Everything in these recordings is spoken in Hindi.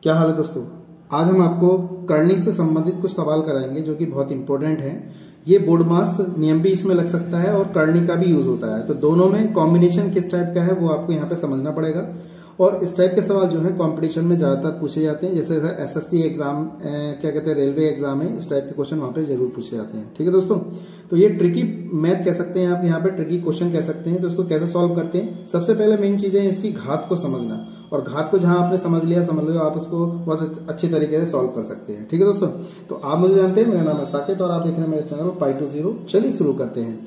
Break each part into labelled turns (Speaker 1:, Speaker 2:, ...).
Speaker 1: क्या हाल है दोस्तों। आज हम आपको करनी से संबंधित कुछ सवाल कराएंगे जो कि बहुत इंपॉर्टेंट है। ये बोर्ड मास नियम भी इसमें लग सकता है और करनी का भी यूज होता है, तो दोनों में कॉम्बिनेशन किस टाइप का है वो आपको यहाँ पे समझना पड़ेगा। और इस टाइप के सवाल जो है कंपटीशन में ज्यादातर पूछे जाते हैं, जैसे एसएससी एग्जाम, क्या कहते हैं, रेलवे एग्जाम है, इस टाइप के क्वेश्चन वहां पे जरूर पूछे जाते हैं। ठीक है दोस्तों, तो ये ट्रिकी मैथ कह सकते हैं आप, यहाँ पे ट्रिकी क्वेश्चन कह सकते हैं। तो इसको कैसे सॉल्व करते हैं, सबसे पहले मेन चीज है इसकी घात को समझना, और घात को जहां आपने समझ लिया, समझ लो, आप उसको बहुत अच्छी तरीके से सॉल्व कर सकते हैं। ठीक है दोस्तों, तो आप मुझे जानते हैं, मेरा नाम है साकेत और आप देख रहे हैं मेरे चैनल Pi2Zero। चलिए शुरू करते हैं।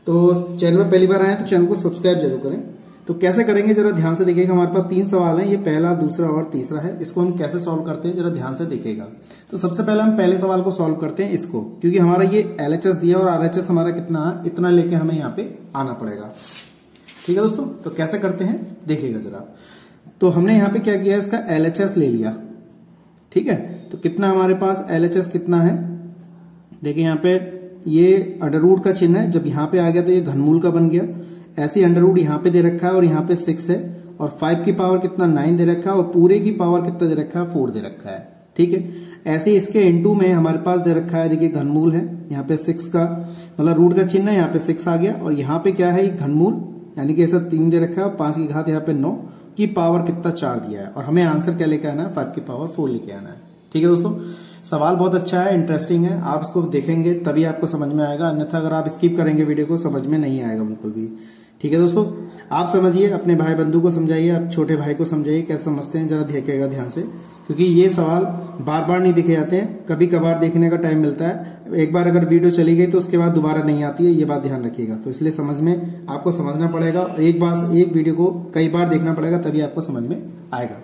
Speaker 1: तो चैनल में पहली बार आए तो चैनल को सब्सक्राइब जरूर करें। तो कैसे करेंगे जरा ध्यान से देखिएगा। हमारे पास 3 सवाल हैं, ये पहला, दूसरा और तीसरा है। इसको हम कैसे सॉल्व करते हैं जरा ध्यान से देखिएगा। तो सबसे पहले हम पहले सवाल को सॉल्व करते हैं इसको, क्योंकि हमारा ये LHS दिया और RHS हमारा कितना है, इतना लेके हमें यहाँ पे आना पड़ेगा। ठीक है दोस्तों, तो कैसे करते हैं देखिएगा जरा। तो हमने यहाँ पे क्या किया, इसका LHS ले लिया। ठीक है, तो कितना हमारे पास LHS कितना है, देखिए यहाँ पे ये अंडर रूट का चिन्ह है, जब यहाँ पे आ गया तो ये घनमूल का बन गया। ऐसे अंडर रूट यहाँ पे दे रखा है और यहाँ पे 6 है, और 5 की पावर कितना 9 दे रखा है, और पूरे की पावर कितना दे रखा है 4 दे रखा है। ठीक है, ऐसे इसके इनटू में हमारे पास दे रखा है, देखिए घनमूल है, यहाँ पे 6 का मतलब रूट का चिन्ह है, यहाँ पे 6 आ गया, और यहाँ पे क्या है घनमूल, यानी कि ऐसा 3 दे रखा है, और 5 की घात यहाँ पे 9 की पावर कितना 4 दिया है, और हमें आंसर क्या लेके आना है, 5 की पावर 4 लेके आना है। ठीक है दोस्तों, सवाल बहुत अच्छा है, इंटरेस्टिंग है, आप इसको देखेंगे तभी आपको समझ में आएगा, अन्यथा अगर आप स्किप करेंगे वीडियो को समझ में नहीं आएगा बिल्कुल भी। ठीक है दोस्तों, आप समझिए, अपने भाई बंधु को समझाइए, आप छोटे भाई को समझाइए, कैसे समझते हैं जरा देखिएगा ध्यान से, क्योंकि ये सवाल बार बार नहीं देखे जाते हैं, कभी कभार देखने का टाइम मिलता है। एक बार अगर वीडियो चली गई तो उसके बाद दोबारा नहीं आती है, ये बात ध्यान रखिएगा। तो इसलिए समझ में आपको समझना पड़ेगा, एक वीडियो को कई बार देखना पड़ेगा, तभी आपको समझ में आएगा।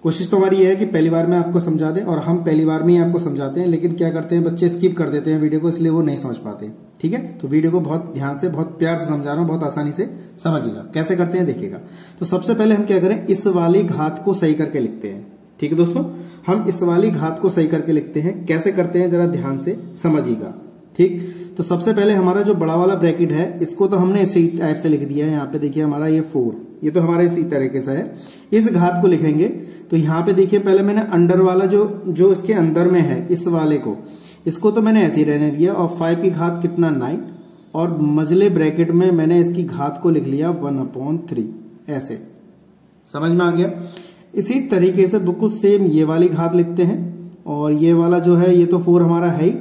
Speaker 1: कोशिश तो हमारी ये है कि पहली बार में आपको समझा दें, और हम पहली बार में ही आपको समझाते हैं, लेकिन क्या करते हैं बच्चे स्किप कर देते हैं वीडियो को, इसलिए वो नहीं समझ पाते। ठीक है, तो वीडियो को बहुत ध्यान से, बहुत प्यार से समझा रहा हूं, बहुत आसानी से समझिएगा। कैसे करते हैं देखिएगा। तो सबसे पहले हम क्या करें, इस वाली घात को सही करके लिखते हैं। ठीक है दोस्तों, हम इस वाली घात को सही करके लिखते हैं। कैसे करते हैं जरा ध्यान से समझिएगा। ठीक, तो सबसे पहले हमारा जो बड़ा वाला ब्रैकेट है, इसको तो हमने इसी टाइप से लिख दिया है। यहाँ पे देखिए हमारा ये 4, ये तो हमारे इसी तरीके से है। इस घात को लिखेंगे तो यहाँ पे देखिए, पहले मैंने अंडर वाला जो इसके अंदर में है, इस वाले को, इसको तो मैंने ऐसे ही रहने दिया, और 5 की घात कितना 9, और मजले ब्रैकेट में मैंने इसकी घात को लिख लिया 1/3, ऐसे समझ में आ गया। इसी तरीके से बिल्कुल सेम ये वाली घात लिखते हैं, और ये वाला जो है ये तो 4 हमारा है ही,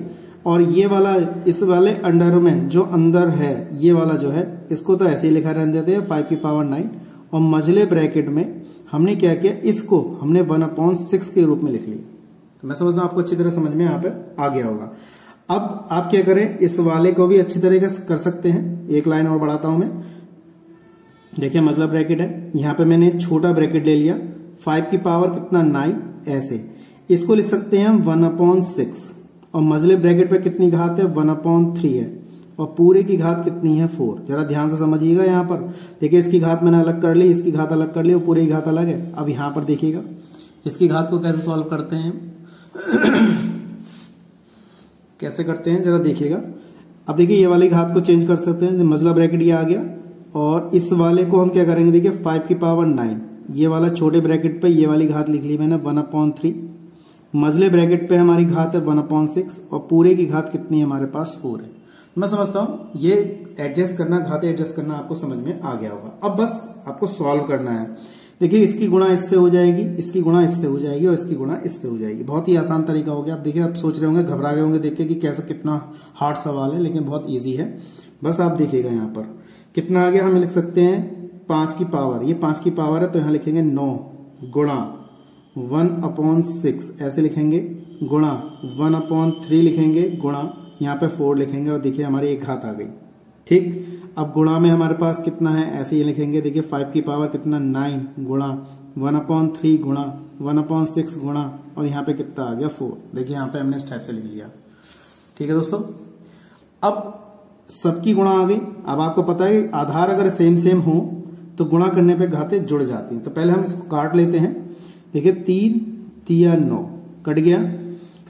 Speaker 1: और ये वाला इस वाले अंडर में जो अंदर है, ये वाला जो है, इसको तो ऐसे ही लिखा रहने देते हैं 5 की पावर 9, और मझले ब्रैकेट में हमने क्या किया, इसको हमने 1/6 के रूप में लिख लिया। तो मैं समझता हूं आपको अच्छी तरह समझ में यहाँ पर आ गया होगा। अब आप क्या करें, इस वाले को भी अच्छी तरीके से कर सकते हैं। एक लाइन और बढ़ाता हूं मैं, देखिए मझला ब्रैकेट है, यहाँ पे मैंने छोटा ब्रैकेट ले लिया, 5 की पावर कितना 9, ऐसे इसको लिख सकते हैं हम 1/6, और मझले ब्रैकेट पे कितनी घात है 1/3 है, और पूरे की घात कितनी है 4। जरा ध्यान से समझिएगा। यहाँ पर देखिए इसकी घात मैंने अलग कर ली, इसकी घात अलग कर ली, और पूरे की घात अलग है। अब यहाँ पर देखिएगा इसकी घात को कैसे सॉल्व करते हैं कैसे करते हैं जरा देखिएगा। अब देखिए ये वाली घात को चेंज कर सकते हैं, मझला ब्रैकेट ये आ गया, और इस वाले को हम क्या करेंगे, देखिए 5 की पावर 9, ये वाला छोटे ब्रैकेट पे ये वाली घात लिख ली मैंने 1/3, मझले ब्रैकेट पे हमारी घात है 1/6, और पूरे की घात कितनी है हमारे पास 4 है। मैं समझता हूं ये एडजस्ट करना, घातें एडजस्ट करना आपको समझ में आ गया होगा। अब बस आपको सॉल्व करना है। देखिए इसकी गुणा इससे हो जाएगी, इसकी गुणा इससे हो जाएगी, और इसकी गुणा इससे हो जाएगी। बहुत ही आसान तरीका हो गया। आप देखिए, आप सोच रहे होंगे, घबरा गए होंगे देख के कि कैसे, कितना हार्ड सवाल है, लेकिन बहुत ईजी है। बस आप देखिएगा यहाँ पर कितना आ गया, हम लिख सकते हैं 5 की पावर, ये 5 की पावर है तो यहाँ लिखेंगे 9 गुणा 1/6, ऐसे लिखेंगे, गुणा 1/3 लिखेंगे, गुणा यहाँ पे 4 लिखेंगे, और देखिए हमारी एक घात आ गई। ठीक, अब गुणा में हमारे पास कितना है, ऐसे ये लिखेंगे, देखिए 5 की पावर कितना 9 गुणा 1/3 गुणा 1/6 गुणा, और यहाँ पे कितना आ गया 4। देखिए यहाँ पे हमने इस टाइप से लिख लिया। ठीक है दोस्तों, अब सबकी गुणा आ गई। अब आपको पता है आधार अगर सेम सेम हो तो गुणा करने पे घातें जुड़ जाती हैं। तो पहले हम इसको काट लेते हैं। देखिए 3 3 9 कट गया,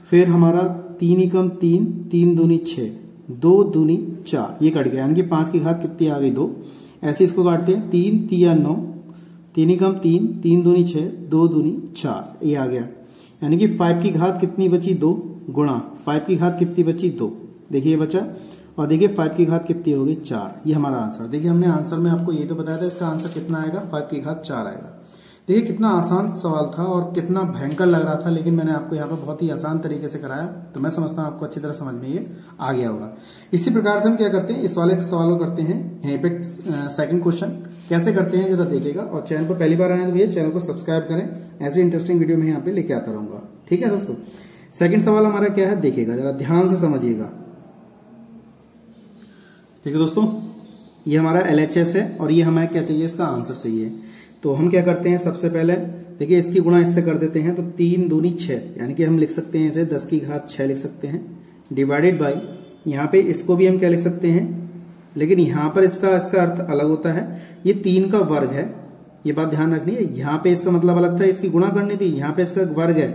Speaker 1: फिर हमारा 3 एकम 3, 3 दूनी 6, 2 दूनी 4, ये कट गया, यानी कि 5 की घात कितनी आ गई 2। ऐसे इसको काटते हैं, 3 3 9, 3 एकम 3, 3 दूनी 6, 2 दूनी 4, ये आ गया। यानी कि 5 की घात कितनी बची 2 गुणा 5 की घात कितनी बची 2, देखिए ये बचा, और देखिए 5 की घात कितनी होगी 4, ये हमारा आंसर। देखिए हमने आंसर में आपको ये तो बताया था, इसका आंसर कितना आएगा 5 की घात 4 आएगा। देखिए कितना आसान सवाल था और कितना भयंकर लग रहा था, लेकिन मैंने आपको यहाँ पे बहुत ही आसान तरीके से कराया, तो मैं समझता हूँ आपको अच्छी तरह समझ में ये आ गया होगा। इसी प्रकार से हम क्या करते हैं, इस वाले सवाल को करते हैं यहीं पे सेकंड क्वेश्चन कैसे करते हैं जरा देखिएगा, और चैनल पर पहली बार आए तो भैया चैनल को सब्सक्राइब करें, ऐसी इंटरेस्टिंग वीडियो मैं यहाँ पे लेके आता रहूंगा। ठीक है दोस्तों, सेकंड सवाल हमारा क्या है देखिएगा, जरा ध्यान से समझिएगा। देखिए दोस्तों, ये हमारा LHS है और ये हमें क्या चाहिए, इसका आंसर चाहिए। तो हम क्या करते हैं, सबसे पहले देखिए इसकी गुणा इससे कर देते हैं, तो 3 दूनी 6, यानी कि हम लिख सकते हैं इसे 10 की घात 6 लिख सकते हैं, डिवाइडेड बाई यहाँ पे इसको भी हम क्या लिख सकते हैं, लेकिन यहाँ पर इसका अर्थ अलग होता है, ये 3 का वर्ग है, ये बात ध्यान रखनी है। यहाँ पे इसका मतलब अलग था, इसकी गुणा करनी थी, यहाँ पे इसका वर्ग है,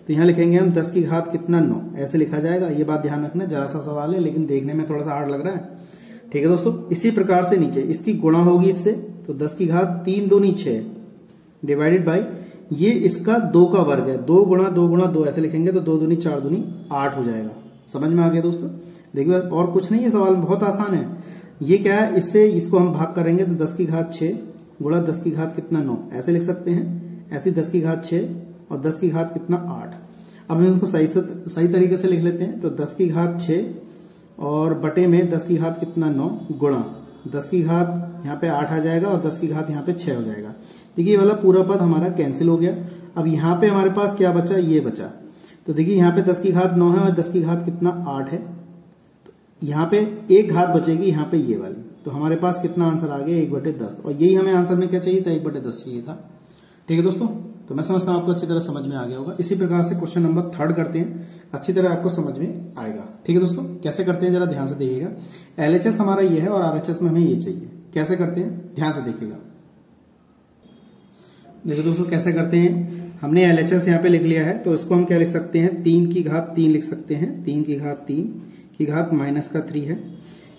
Speaker 1: तो यहाँ लिखेंगे हम 10 की घात कितना 9, ऐसे लिखा जाएगा। ये बात ध्यान रखना, जरा सा सवाल है लेकिन देखने में थोड़ा सा हार्ड लग रहा है। ठीक है दोस्तों, इसी प्रकार से नीचे इसकी गुणा होगी इससे, तो 10 की घात 3 दूनी 6 डिवाइडेड बाई ये इसका 2 का वर्ग है, 2 गुणा 2 ऐसे लिखेंगे, तो 2 दूनी 4 दूनी 8 हो जाएगा। समझ में आ गया दोस्तों। देखिए और कुछ नहीं है, सवाल बहुत आसान है। ये क्या है, इससे इसको हम भाग करेंगे तो 10 की घात 6 गुणा 10 की घात कितना 9 ऐसे लिख सकते हैं, ऐसे 10 की घात 6 और 10 की घात कितना 8। अब हम इसको सही तरीके से लिख लेते हैं, तो 10 की घात 6 और बटे में 10 की घात कितना 9 गुणा 10 की घात यहाँ पे 8 आ जाएगा और 10 की घात यहाँ पे 6 हो जाएगा। देखिए ये वाला पूरा पद हमारा कैंसिल हो गया। अब यहाँ पे हमारे पास क्या बचा, ये बचा, तो देखिए यहाँ पे 10 की घात 9 है और 10 की घात कितना 8 है, तो यहाँ पे एक घात बचेगी यहाँ पे ये वाली, तो हमारे पास कितना आंसर आ गया 1/10, और यही हमें आंसर में क्या चाहिए था 1/10 चाहिए था। ठीक है दोस्तों, तो मैं समझता हूँ आपको अच्छी तरह समझ में आ गया होगा। इसी प्रकार से क्वेश्चन नंबर 3 करते हैं, अच्छी तरह आपको समझ में आएगा। ठीक है दोस्तों, कैसे करते हैं जरा ध्यान से देखिएगा। LHS हमारा ये है और RHS में हमें ये चाहिए, कैसे करते हैं ध्यान से देखिएगा। देखिए दोस्तों कैसे करते हैं, हमने LHS यहाँ पे लिख लिया है, तो इसको हम क्या लिख सकते हैं, 3 की घात 3 लिख सकते हैं, 3 की घात 3 की घात माइनस का 3 है।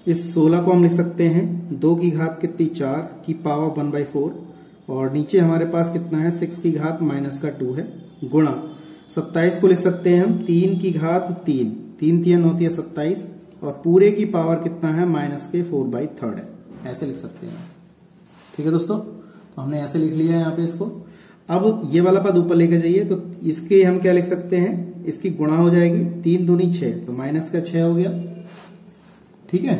Speaker 1: इस 16 को हम लिख सकते हैं 2 की घात कितनी 4 की पावर 1/4, और नीचे हमारे पास कितना है 6 की घात माइनस का 2 है, गुणा 27 को लिख सकते हैं हम 3 की घात 3, 3 3 होती है 27, और पूरे की पावर कितना है माइनस के 4/3 है, ऐसे लिख सकते हैं। ठीक है दोस्तों, तो हमने ऐसे लिख लिया है यहाँ पे इसको। अब ये वाला पद ऊपर लेके जाइए, तो इसके हम क्या लिख सकते हैं, इसकी गुणा हो जाएगी 3 दूनी 6, तो माइनस का 6 हो गया। ठीक है,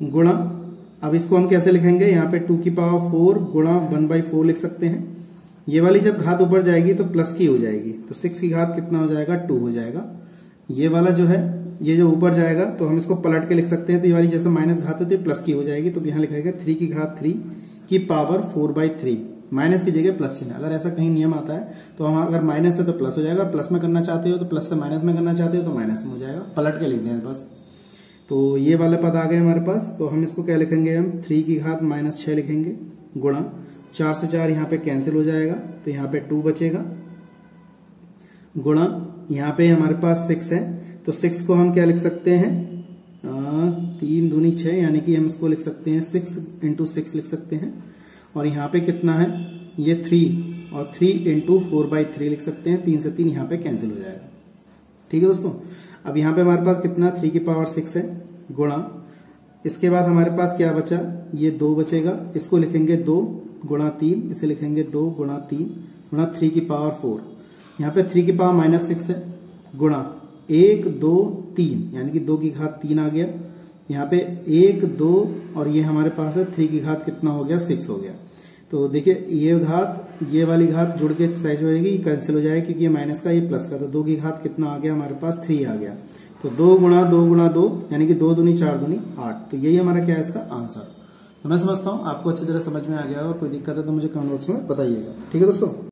Speaker 1: गुणा, अब इसको हम कैसे लिखेंगे, यहाँ पे 2 की पावर 4 गुणा 1/4 लिख सकते हैं। ये वाली जब घात ऊपर जाएगी तो प्लस की हो जाएगी, तो 6 की घात कितना हो जाएगा 2 हो जाएगा। ये वाला जो है, ये जो ऊपर जाएगा तो हम इसको पलट के लिख सकते हैं, तो ये वाली जैसे माइनस घात है तो प्लस की हो जाएगी, तो यहाँ लिखेगा 3 की घात 3 की पावर 4/3, माइनस की जगह प्लस चिन्ह। अगर ऐसा कहीं नियम आता है तो हम अगर माइनस है तो प्लस हो जाएगा, प्लस में करना चाहते हो तो प्लस से माइनस में करना चाहते हो तो माइनस में हो जाएगा, पलट के लिख दें बस। तो ये वाले पद आ गए हमारे पास, तो हम इसको क्या लिखेंगे, हम 3 की घात -6 लिखेंगे, गुणा 4 से 4 यहाँ पे कैंसिल हो जाएगा, तो यहाँ पे 2 बचेगा, गुणा यहाँ पे हमारे पास 6 है, तो 6 को हम क्या लिख सकते हैं, 3 दूनी 6, यानी कि हम इसको लिख सकते हैं 6 × 6 लिख सकते हैं, और यहाँ पे कितना है ये 3, और 3 × 4/3 लिख सकते हैं, 3 से 3 यहाँ पे कैंसिल हो जाएगा। ठीक है दोस्तों, अब यहाँ पे हमारे पास कितना 3 की पावर 6 है, गुणा इसके बाद हमारे पास क्या बचा, ये 2 बचेगा, इसको लिखेंगे 2 गुणा 3, इसे लिखेंगे 2 गुणा 3 गुणा 3 की पावर 4, यहाँ पे 3 की पावर -6 है, गुणा 1 2 3, यानी कि 2 की घात 3 आ गया, यहाँ पे 1 2 और ये हमारे पास है 3 की घात कितना हो गया 6 हो गया। तो देखिए ये घात ये वाली घात जुड़ के साइज हो जाएगी, कैंसिल हो जाएगी, क्योंकि ये माइनस का ये प्लस का, तो 2 की घात कितना आ गया हमारे पास 3 आ गया, तो 2 गुणा 2 गुणा 2 यानी कि 2 दूनी 4 दूनी 8, तो यही हमारा क्या है इसका आंसर। तो मैं समझता हूँ आपको अच्छी तरह समझ में आ गया, और कोई दिक्कत है तो मुझे कमेंट बॉक्स में बताइएगा। ठीक है दोस्तों।